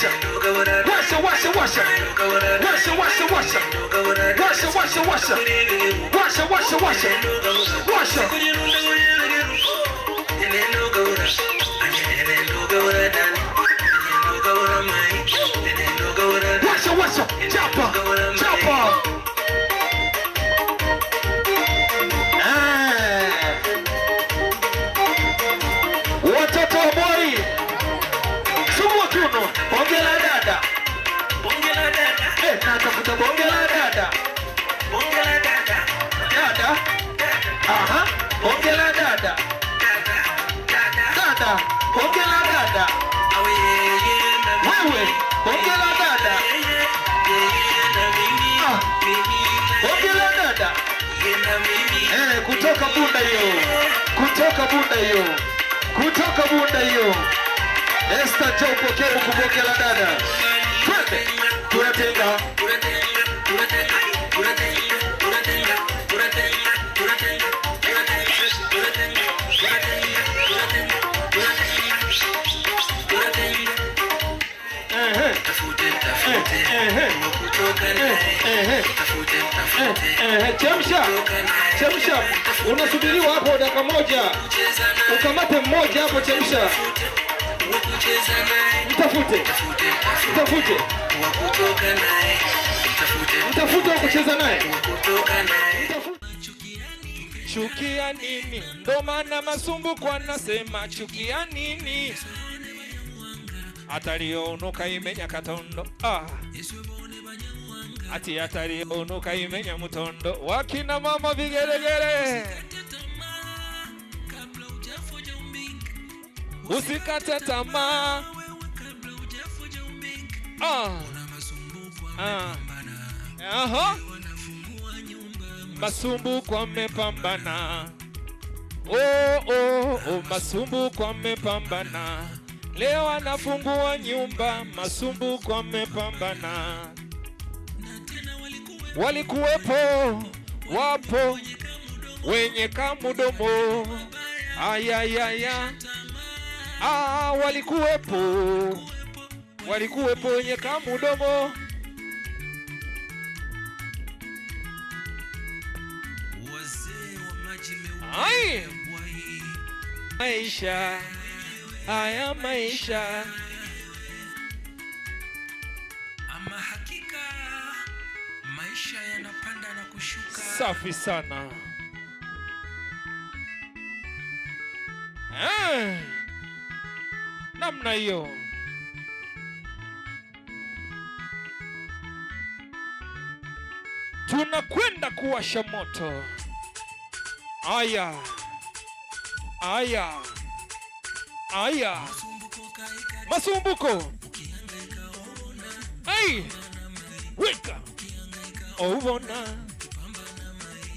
washa. Washa, washa, washa. Washa, washa, washa. Washa, washa, washa. Washa, washa, washa. Washa. Washa, washa. Chapa, chapa. Watoto wa Moi, sumu kiuno, bonge la dada. Bonge la dada. Natafuta bonge la dada. Bonge la dada. Dada. Aha, bonge la dada. Dada, bonge la dada. Wewe, bonge la dada. Bonge la dada. Kutoka Bunda hiyo. Kutoka Bunda hiyo. Kutoka Bunda hiyo. Esther Jopo Kero kubonge la dada. Twende. Tunatenga. Chemsha. Chemsha. Unasubiriwa hapo dakika moja. Ukamate mmoja hapo chemsha. Mtafute. Mtafute. Mtafute wa kucheza naye. Chukia nini? Ndo maana Masumbuko anasema chukia nini? Atalionuka imenya katondo. Ati atalionuka imenya mutondo. Wakina mama vigelegele. Usikate tamaa. Aha. Masumbuko amepambana. Masumbuko amepambana. Leo anafungua nyumba. Masumbuko amepambana. Walikuwepo, wapo wenye kamudomo. Ayayaya. Walikuwepo wenye kamudomo. Ai, maisha haya maisha. Ama hakika maisha yanapanda na kushuka. Safi sana. Namna hiyo. Tunakwenda kuwasha moto. Aya. Aya. Aya. Masumbuko. Ai. Weka. Obona.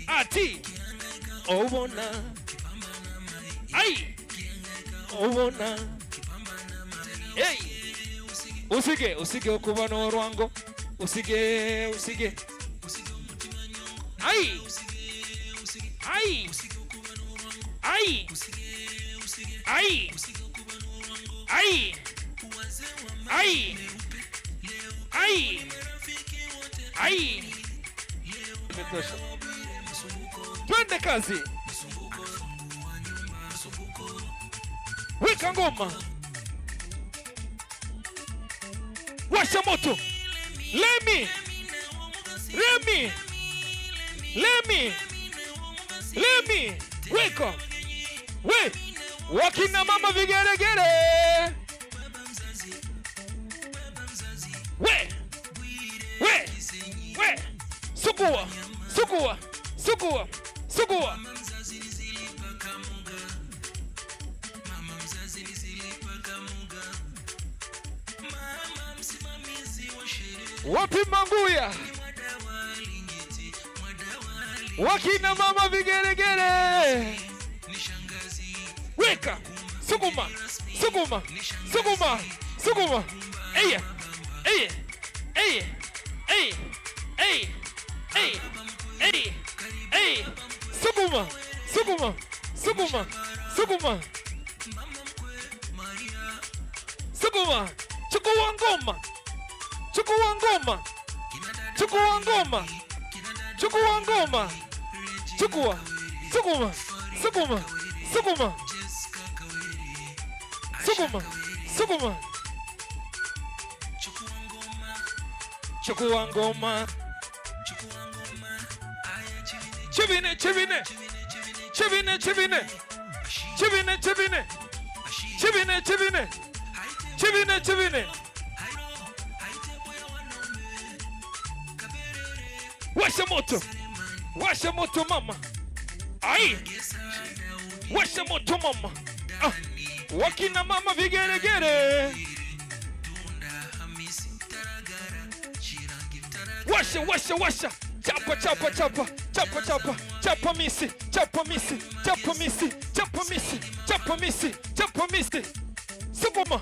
Ati. Obona. Ai. Obona. Hey. Usige ukubano rwango. Usige. Ai. Ai. Ai. Ai. Ai. Ai. Ai. Ai. Twende kazi. Weka ngoma. Washa moto. Lemi. Weka. Wakina mama vigelegele. Sugua. Wapi Manguya? Wakina mama vigelegele. Weka. Suguma. Eye. Suguma. Chukua ngoma. ngoma. Chukua ngoma. Chukua ngoma. Chukua ngoma. Chukua. Sukuma. Sukuma. Sukuma. Sukuma. Sukuma. Chukua ngoma. Chibine, chibine. Chibine, chibine. Chibine, chibine. Chibine, chibine. Chibine, chibine. Washa moto. Washa moto mama. Ai. Washa moto mama. Ah. Wakina mama vigeregere. Washa, washa, washa. Chapa, chapa, chapa. Chapa, chapa. Chapa misi. Chapa misi. Chapa misi. Chapa misi. Chapa misi. Chapa misi. Sukuma.